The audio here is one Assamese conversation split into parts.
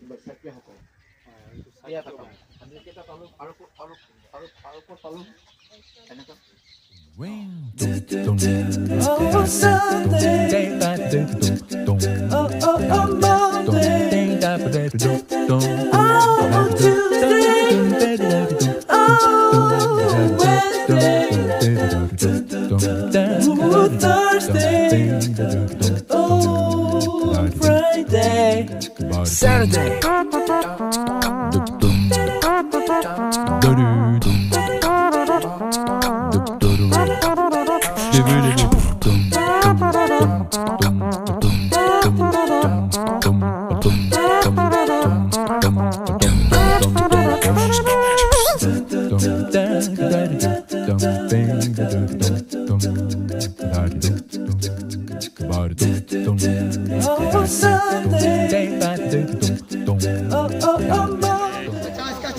কিবা ছাত্ৰীসকল ইয়াত আমি কেইটা পালোঁ আৰু পালোঁ এনেকুৱা Oh, Sunday. Oh, Monday. Oh, Tuesday. Oh, Wednesday. Oh, Thursday. Oh, Friday. Saturday. Oh, Sunday.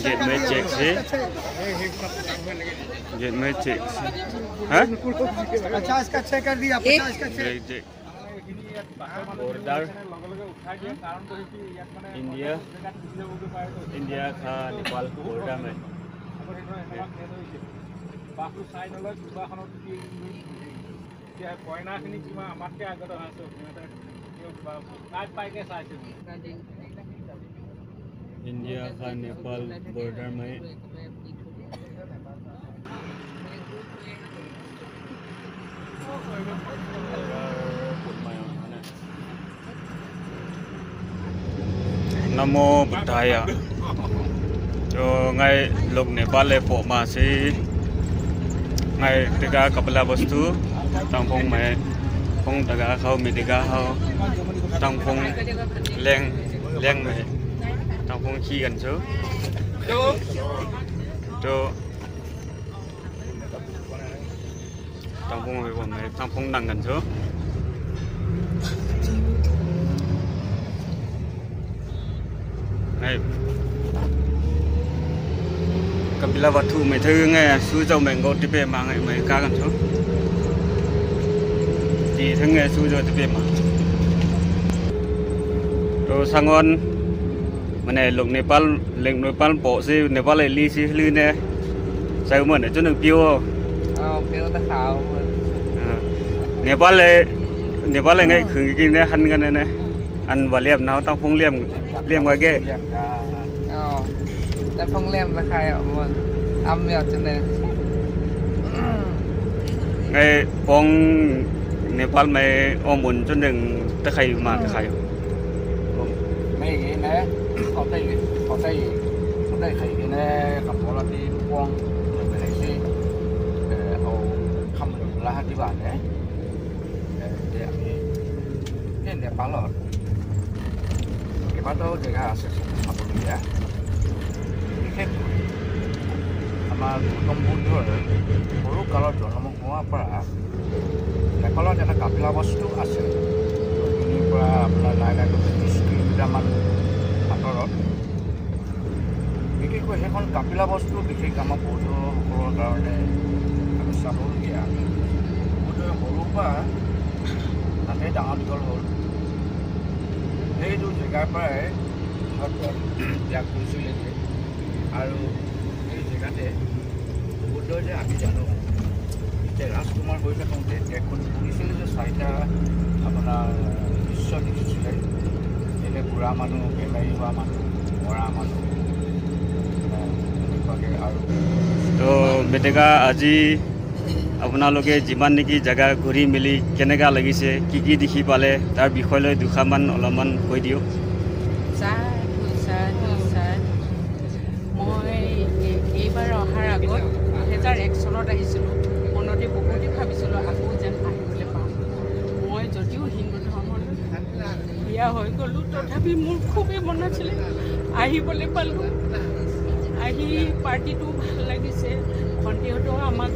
Get me check see. Get me check. Huh? 50 का 6 कर दिया 50 का 6 Border India का नेपाल border में बाकु साइन ल जुबाखনত কি যে কয়নাখিনি কিমা আমাতকে আগত আছে কাট পাইকে চাইছে India का नेपाल border में Namo Buddhaya. Jo ngai lok Nepal le po ma si ngai tega kapala bostu tang phong mai phong daga khau mi daga hau tang phong leng mai tang phong chi gan chu jo tang phong mai bon mai tang phong nang gan chu này Kapila Vatu mấy thứ nghe suy dầu mình ngồi tiếp về mà ngày mấy cá gần số thì thứ nghe suy dầu tiếp về mà rồi sang ngon mà này lục Nepal bộ si Nepal lại li si lư nè sao mà để cho được piu phiếu ta khảo Nepal lại ngay khử cái này hăn cái này ăn và liềm nào tao không liềm ngoài kiaแต่phongเล่มราคาอ่ะมันอ้ำแบบจังได๋ ngay phong Nepal mày ôm buồn cho đừng ta khay mà ta khay ไม่อย่างนี้นะเขาได้ใครกันนะกับพอเราที่วงไปไหนสิเอาคำละที่บ้านเนี่ยเดี๋ยวนี้เนี่ยปังหลอดเก็บมาโต้เด็กอาศัยทำบุญเนี่ยนี่sama tombol juga, baru kalau jual mau apa? Nah kalau ada kapila wastu asal, ini pelalaga itu diski zaman atorot. Bikin kue hekon kapila wastu bikin kama bodo kalau karena kami sabun dia, bodo yang berupa, nanti jangan dijual. Itu juga apa? Harus yang khusus ini, harus Kate, bodoh je abi jano. Ite Rajkumar hoi thakongte ekon police je saita apna বিশ্ব দেখিছিলে এনে বুঢ়া মানুহ বেমাৰী হোৱা মানুহ মৰা মানুহ এনেকুৱাকৈ আৰু তো বেটেকা আজি আপোনালোকে যিমান নেকি জেগা ঘূৰি মেলি কেনেকুৱা লাগিছে কি দেখি পালে তাৰ বিষয়লৈ দুখামান অলপমান কৈ দিয়ক এইবাৰ অহাৰ আগত 2001 চনত আহিছিলোঁ মনতে বহুতেই ভাবিছিলোঁ আকৌ যেন আহিবলৈ পাওঁ মই যদিও হিন্দু ধৰ্মৰ বিয়া হৈ গ'লোঁ তথাপি মোৰ খুবেই মন আছিলে আহিবলৈ পালোঁ আহি পাৰ্টিটো ভাল লাগিছে ভণ্টিহঁতেও আমাক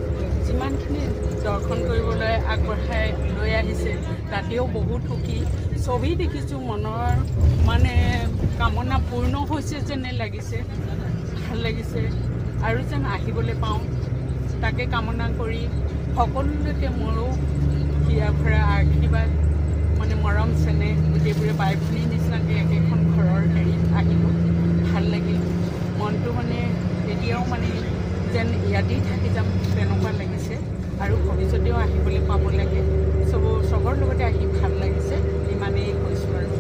যিমানখিনি দৰ্শন কৰিবলৈ আগবঢ়াই লৈ আহিছে তাতেও বহুত সুখী ছবি দেখিছোঁ মনৰ মানে কামনা পূৰ্ণ হৈছে যেনে লাগিছে ভাল লাগিছে আৰু যেন আহিবলৈ পাওঁ তাকে কামনা কৰি সকলোলৈকে মোৰো হিয়া ভৰা আশীৰ্বাদ মানে মৰম চেনেহ গোটেইবোৰে বাই ভনীৰ নিচিনাকৈ একেখন ঘৰৰ হেৰিত মানে যেন ইয়াতেই থাকি যাম তেনেকুৱা লাগিছে আৰু ভৱিষ্যতেও আহিবলৈ পাব লাগে চবৰ লগতে আহি ভাল লাগিছে ইমানেই কৈছোঁ আৰু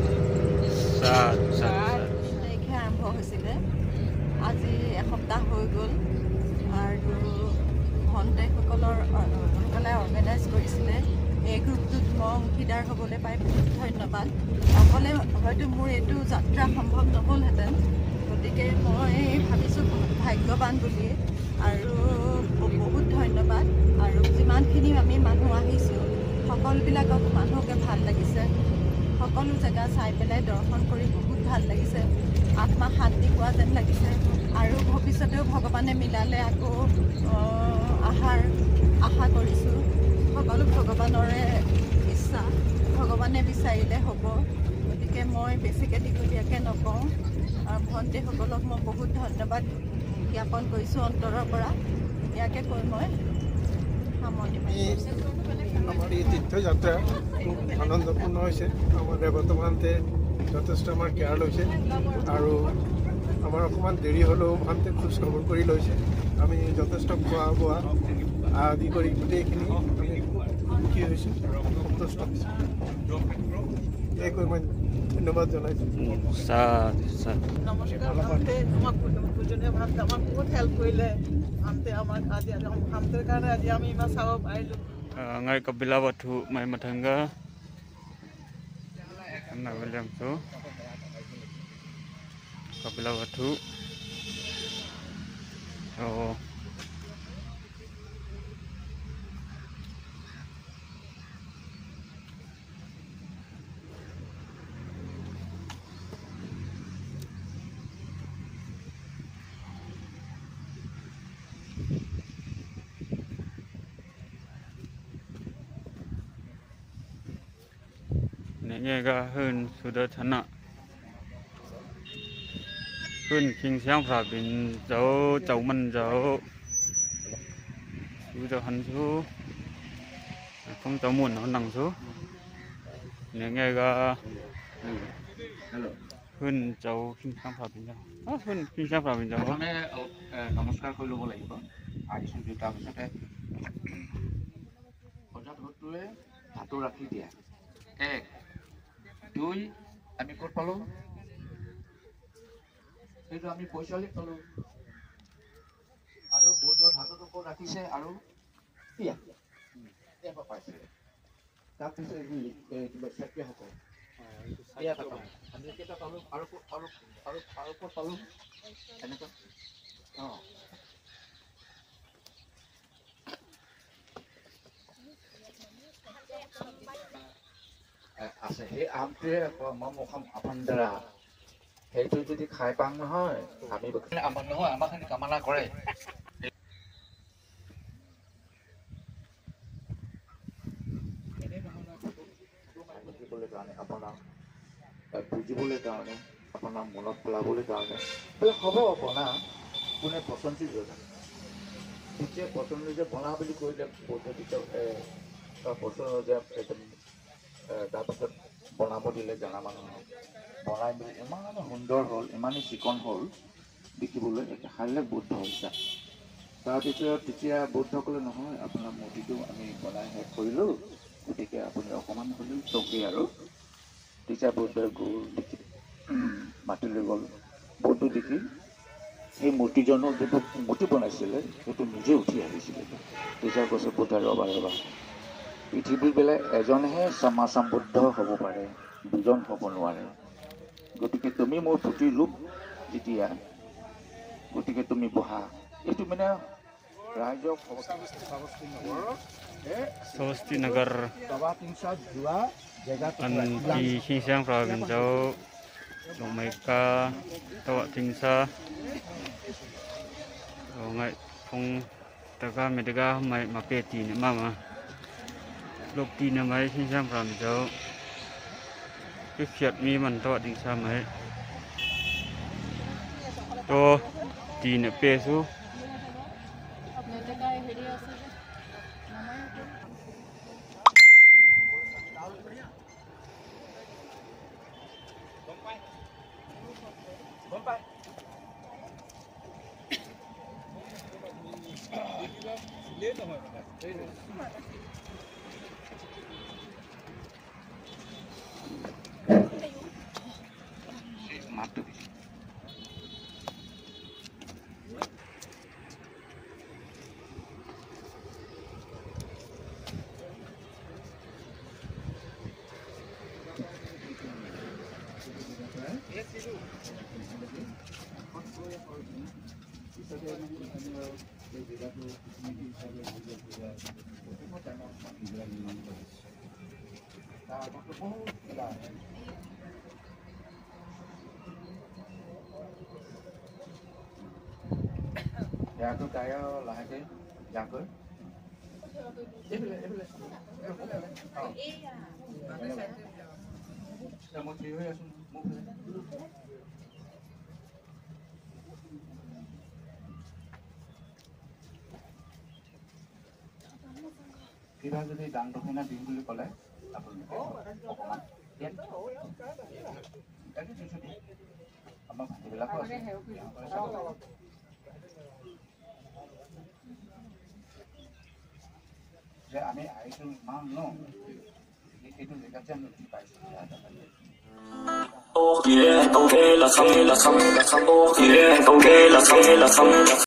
তাৰিখে আৰম্ভ হৈছিলে আজি এসপ্তাহ হৈ গ'ল আৰু ভণ্টিসকলে অৰ্গেনাইজ কৰিছিলে এই গ্ৰুপটোত মই অংশীদাৰ হ'বলৈ পাই বহুত ধন্যবাদ অকলে হয়তো মোৰ এইটো যাত্ৰা সম্ভৱ নহ'লহেঁতেন গতিকে মই ভাবিছোঁ ভাগ্যৱান বুলি আৰু বহুত ধন্যবাদ আৰু যিমানখিনি আমি মানুহ আহিছোঁ সকলোবিলাকক মানুহকে ভাল লাগিছে সকলো জেগা চাই পেলাই দৰ্শন কৰি বহুত ভাল লাগিছে আত্মা শান্তি পোৱা যেন লাগিছে আৰু ভৱিষ্যতেও ভগৱানে মিলালে আকৌ আশা কৰিছোঁ সকলো ভগৱানৰে ইচ্ছা ভগৱানে বিচাৰিলে হ'ব গতিকে মই বেছিকৈ দীঘলীয়াকৈ নকওঁ আৰু ভণ্টিসকলক মই বহুত ধন্যবাদ জ্ঞাপন কৰিছোঁ অন্তৰৰ পৰা ইয়াকে কৈ মই সামৰণি মাৰিছোঁ আমাৰ এই তীৰ্থযাত্ৰা খুব আনন্দপূৰ্ণ হয়েছে আমাদেৰ বৰ্তমানতে যথেষ্ট আমাৰ কেয়াৰ লৈছে আৰু আমাৰ অকমান দেৰি হলেও ভানতে খোঁজ খবৰ কৰি লৈছে আমি যথেষ্ট খোৱা বোৱা আদি কৰি গোটেইখিনি আমি সুখী হৈছোঁ সন্তুষ্ট হৈছোঁ এই কৈ মই ধন্যবাদ জনাইছোঁ নমস্কাৰ ভান্তে আমাক দুজনে ভান্তে আমাক বহুত হেল্প কৰিলে ভান্তে আমাক আজি ভান্তেৰ কাৰণে আজি আমি ইমান চাব পাৰিলোঁ ngai kabila batu mai matangga na William tu kabila batu oh nghe ga hơn sudah thana hơn kinh sáng phà bình dấu chầu mân dấu sudah hắn số không chầu muôn nó nặng số nghe ga hơn chầu kinh sáng phà bình dấu hơn kinh sáng phà bình dấu মানে নমস্কাৰ কৰি ল'ব লাগিব আহিছোঁ দুটা পিছতে পঞ্চায়তটোৱে ভাতো ৰাখি দিয়ে এক দুই আমি ক'ত পালোঁ সেইটো আমি পইচালি পালোঁ আৰু বৌদ্ধ ধাতুটো ক'ত ৰাখিছে আৰু ইয়াৰ পাইছে তাৰপিছত কিবা চেক্ৰেটাৰী আমি কেইটা পালোঁ আৰু ক'ত পালোঁ এনেকুৱা অঁ আছে সেই আমটোৱে মুখাম আপোনাৰ দ্বাৰা সেইটো যদি খাই পাওঁ নহয় আমি আমাৰ নহয় আমাক কামনা কৰে বুজিবলৈ কাৰণে আপোনাৰ বুজিবলৈ কাৰণে আপোনাৰ মনত পেলাবলৈ কাৰণে হ'ব আপোনাৰ কোনে পচন্দ যেতিয়া পচন্দ যে বনা বুলি কৰিলে পচন্দ যে একদম তাৰপিছত বনাব দিলে জনা মানুহ বনাই মেলি ইমান সুন্দৰ হ'ল ইমানেই চিকন হ'ল দেখিবলৈ খালে বৌদ্ধ হৈছে তাৰপিছত তেতিয়া বৌদ্ধসকলে নহয় আপোনাৰ মূৰ্তিটো আমি বনাই শেষ কৰিলোঁ গতিকে আপুনি অকণমান হ'লেও চকী আৰু তেতিয়া বৌদ্ধই গ'ল দেখি মাতিলৈ গ'ল বৌদ্ধ দেখি সেই মূৰ্তিজনৰ যিটো মূৰ্তি বনাইছিলে সেইটো নিজে উঠি আহিছিলে তেতিয়া কৈছে বৌদ্ধ ৰবা পৃথিৱীৰ বোলে এজনহে সমাসম্বুদ্ধ হ'ব পাৰে দুজন হ'ব নোৱাৰে গতিকে তুমি মোৰ পুতিৰ ৰূপ যেতিয়া গতিকে তুমি বহা এইটো মানে ৰাইজক Sosti Nagar an di Xinjiang province Lumeka Tawa Tingsa ngai phong taga medega mai mapeti ni mama lokti na mai Xinjiang province phiat mi man Tawa Tingsa mai to ti ne pesu দিলেই নহয় মানে মাতটো ইয়াতো গাই আৰু লাহেকৈ যাকৈ মই থিয় হৈ আছো মোক কিবা যদি দান দক্ষিণা দিম বুলি ক'লে আপোনালোকে অকণমান আমাৰ ভাটিবিলাকো আছে যে আমি আহিছো ইমান ন এইটো জেগাত যে আমি পাইছো Oh yeah, okay, la